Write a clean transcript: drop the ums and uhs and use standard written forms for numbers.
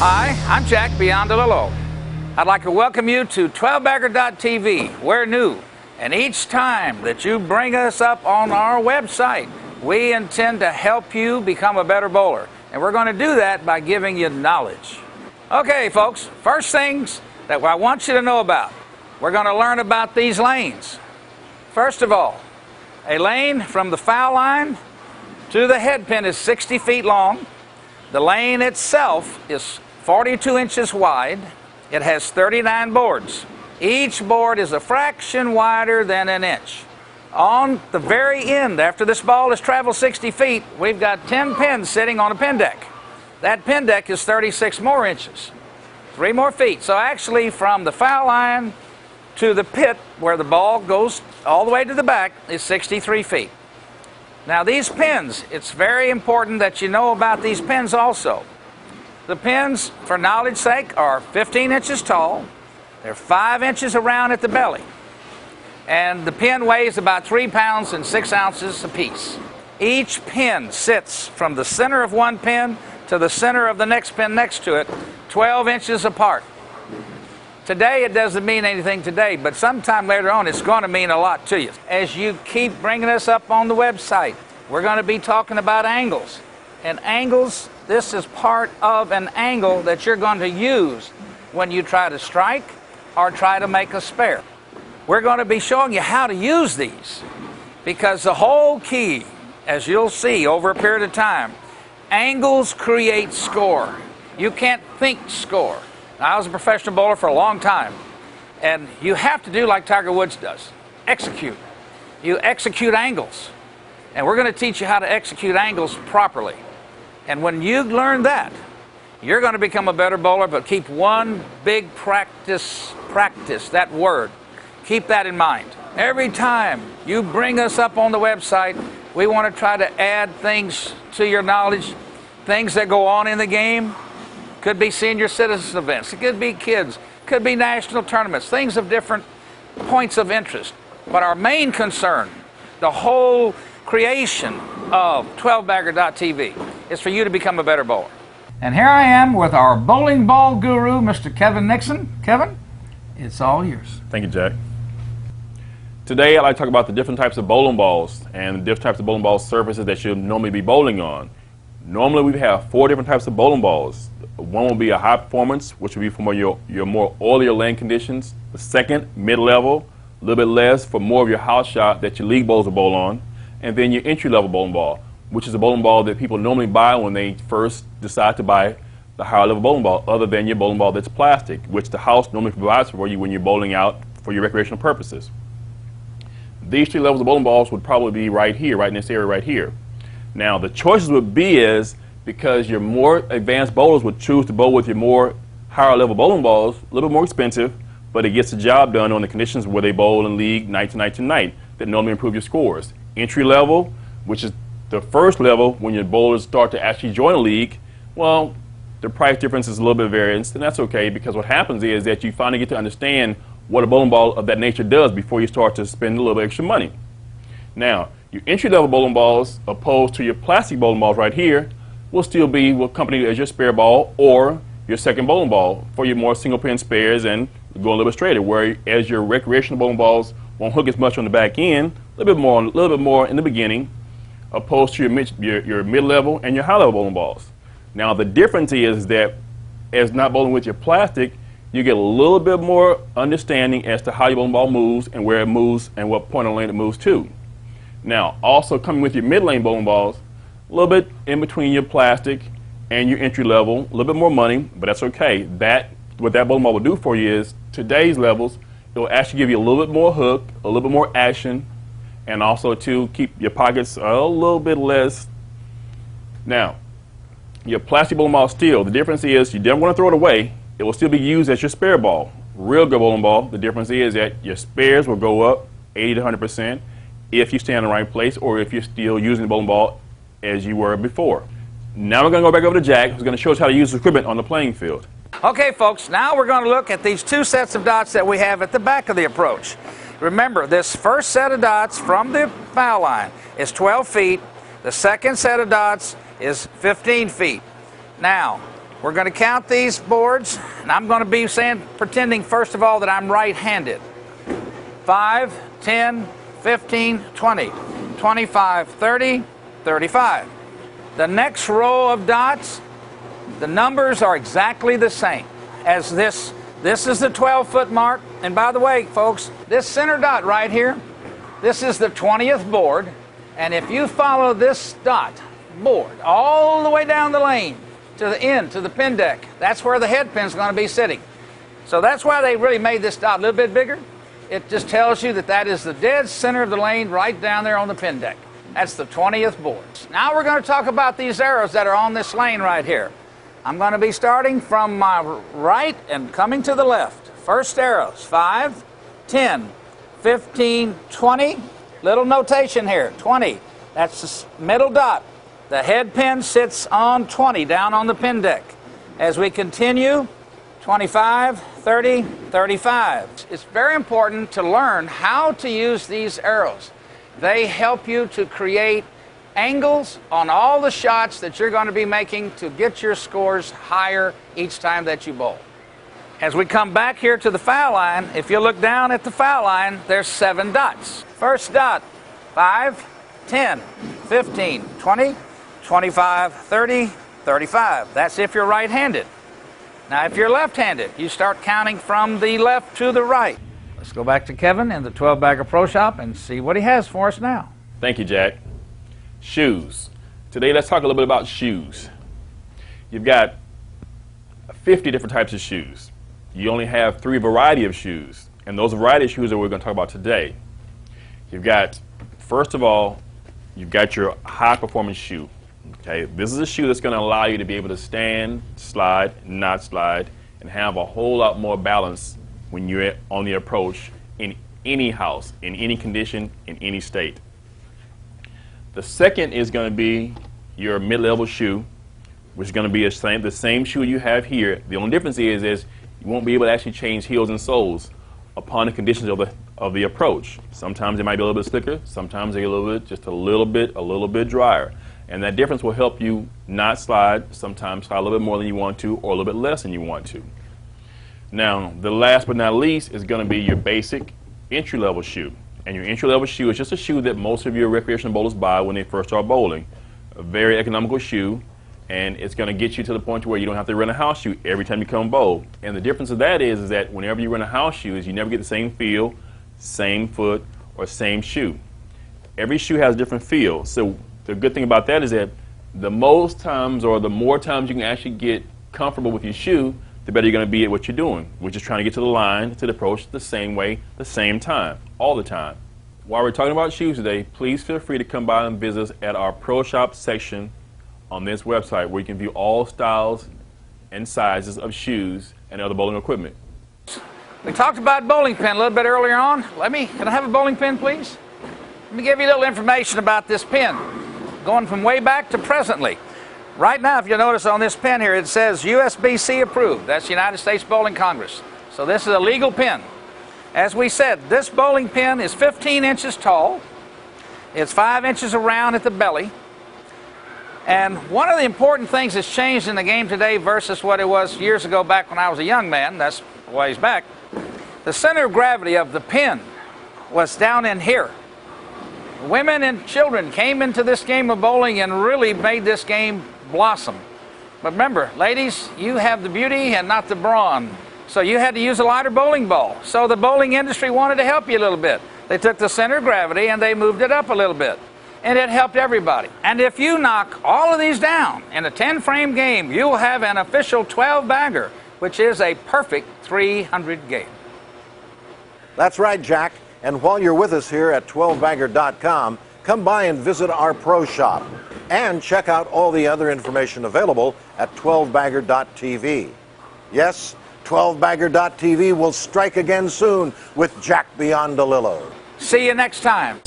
Hi, I'm Jack Biondolillo. I'd like to welcome you to 12bagger.tv. We're new, and each time that you bring us up on our website, we intend to help you become a better bowler. And we're going to do that by giving you knowledge. Okay, folks, first things that I want you to know about. We're going to learn about these lanes. First of all, a lane from the foul line to the head pin is 60 feet long. The lane itself is 42 inches wide. It has 39 boards. Each board is a fraction wider than an inch. On the very end, after this ball has traveled 60 feet, we've got 10 pins sitting on a pin deck. That pin deck is 36 more inches, 3 more feet. So actually from the foul line to the pit where the ball goes all the way to the back is 63 feet. Now these pins, it's very important that you know about these pins also. The pins, for knowledge's sake, are 15 inches tall. They're 5 inches around at the belly. And the pin weighs about 3 pounds and 6 ounces apiece. Each pin sits from the center of one pin to the center of the next pin next to it, 12 inches apart. Today it doesn't mean anything today, but sometime later on it's going to mean a lot to you. As you keep bringing us up on the website, we're going to be talking about angles. And angles, this is part of an angle that you're going to use when you try to strike or try to make a spare. We're going to be showing you how to use these, because the whole key, as you'll see over a period of time, angles create score. You can't think score. I was a professional bowler for a long time, and you have to do like Tiger Woods does, execute. You execute angles, and we're going to teach you how to execute angles properly. And when you learn that, you're going to become a better bowler, but keep one big practice, that word. Keep that in mind. Every time you bring us up on the website, we want to try to add things to your knowledge, things that go on in the game. Could be senior citizen events, it could be kids, could be national tournaments, things of different points of interest. But our main concern, the whole creation of 12bagger.tv, is for you to become a better bowler. And here I am with our bowling ball guru, Mr. Kevin Nixon. Kevin, it's all yours. Thank you, Jack. Today I'd like to talk about the different types of bowling balls and the different types of bowling ball surfaces that you'll normally be bowling on. Normally we have 4 different types of bowling balls. One will be a high performance, which will be for your more oilier lane conditions. The second, mid-level, a little bit less for more of your house shot that your league bowls will bowl on. And then your entry-level bowling ball, which is a bowling ball that people normally buy when they first decide to buy the higher level bowling ball, other than your bowling ball that's plastic, which the house normally provides for you when you're bowling out for your recreational purposes. These 3 levels of bowling balls would probably be right here, right in this area right here. Now the choices would be because your more advanced bowlers would choose to bowl with your more higher level bowling balls, a little bit more expensive, but it gets the job done on the conditions where they bowl in league night to night to night that normally improve your scores. Entry level, which is the first level when your bowlers start to actually join a league, well, the price difference is a little bit of variance, and that's okay, because what happens is that you finally get to understand what a bowling ball of that nature does before you start to spend a little bit extra money. Now, your entry-level bowling balls, opposed to your plastic bowling balls right here, will still be what company as your spare ball or your second bowling ball for your more single-pin spares and go a little bit straighter, whereas your recreational bowling balls won't hook as much on the back end, a little bit more in the beginning, opposed to your mid-level and your high-level bowling balls. Now, the difference is that as not bowling with your plastic, you get a little bit more understanding as to how your bowling ball moves and where it moves and what point on the lane it moves to. Now, also coming with your mid-lane bowling balls, a little bit in between your plastic and your entry level, a little bit more money, but that's okay. What that bowling ball will do for you is, today's levels, it will actually give you a little bit more hook, a little bit more action, and also to keep your pockets a little bit less. Now, your plastic bowling ball still, the difference is you don't want to throw it away. It will still be used as your spare ball. Real good bowling ball, the difference is that your spares will go up 80 to 100% if you stay in the right place or if you're still using the bowling ball as you were before. Now we're going to go back over to Jack, who's going to show us how to use the equipment on the playing field. Okay, folks, now we're going to look at these 2 sets of dots that we have at the back of the approach. Remember, this first set of dots from the foul line is 12 feet. The second set of dots is 15 feet. Now, We're going to count these boards, and I'm going to be pretending first of all that I'm right-handed. 5, 10, 15, 20, 25, 30, 35. The next row of dots, the numbers are exactly the same as this. This is the 12-foot mark. And by the way, folks, this center dot right here, this is the 20th board. And if you follow this dot board all the way down the lane to the end, to the pin deck, that's where the head pin's going to be sitting. So that's why they really made this dot a little bit bigger. It just tells you that that is the dead center of the lane right down there on the pin deck. That's the 20th board. Now we're going to talk about these arrows that are on this lane right here. I'm going to be starting from my right and coming to the left. First arrows, 5, 10, 15, 20. Little notation here, 20. That's the middle dot. The head pin sits on 20 down on the pin deck. As we continue, 25, 30, 35. It's very important to learn how to use these arrows. They help you to create angles on all the shots that you're going to be making to get your scores higher each time that you bowl. As we come back here to the foul line, if you look down at the foul line, there's 7 dots. First dot, 5, 10, 15, 20, 25, 30, 35. That's if you're right-handed. Now, if you're left-handed, you start counting from the left to the right. Let's go back to Kevin in the 12-bagger Pro Shop and see what he has for us now. Thank you, Jack. Shoes. Today, let's talk a little bit about shoes. You've got 50 different types of shoes. You only have 3 variety of shoes, and those variety of shoes are what we're going to talk about today. You've got, first of all, you've got your high-performance shoe. Okay, this is a shoe that's going to allow you to be able to stand, slide, not slide, and have a whole lot more balance when you're on the approach in any house, in any condition, in any state. The second is going to be your mid-level shoe, which is going to be the same shoe you have here. The only difference is you won't be able to actually change heels and soles upon the conditions of the approach. Sometimes it might be a little bit slicker, sometimes just a little bit drier. And that difference will help you not slide, sometimes slide a little bit more than you want to or a little bit less than you want to. Now, the last but not least is going to be your basic entry-level shoe. And your entry-level shoe is just a shoe that most of your recreational bowlers buy when they first start bowling. A very economical shoe, and it's going to get you to the point where you don't have to rent a house shoe every time you come bowl. And the difference of that is that whenever you rent a house shoe, you never get the same feel, same foot, or same shoe. Every shoe has a different feel. So the good thing about that is that the most times or the more times you can actually get comfortable with your shoe, the better you're going to be at what you're doing, which is trying to get to the line, to the approach the same way, the same time, all the time. While we're talking about shoes today, please feel free to come by and visit us at our Pro Shop section on this website where you can view all styles and sizes of shoes and other bowling equipment. We talked about bowling pin a little bit earlier on. Can I have a bowling pin, please? Let me give you a little information about this pin, going from way back to presently. Right now, if you'll notice on this pin here, it says USBC approved. That's United States Bowling Congress. So this is a legal pin. As we said, this bowling pin is 15 inches tall. It's 5 inches around at the belly. And one of the important things that's changed in the game today versus what it was years ago back when I was a young man, that's ways back, the center of gravity of the pin was down in here. Women and children came into this game of bowling and really made this game blossom. But remember, ladies, you have the beauty and not the brawn. So you had to use a lighter bowling ball. So the bowling industry wanted to help you a little bit. They took the center of gravity and they moved it up a little bit. And it helped everybody. And if you knock all of these down in a 10-frame game, you will have an official 12-bagger, which is a perfect 300 game. That's right, Jack. And while you're with us here at 12bagger.com, come by and visit our Pro Shop. And check out all the other information available at 12bagger.tv. Yes, 12bagger.tv will strike again soon with Jack Biondolillo. See you next time.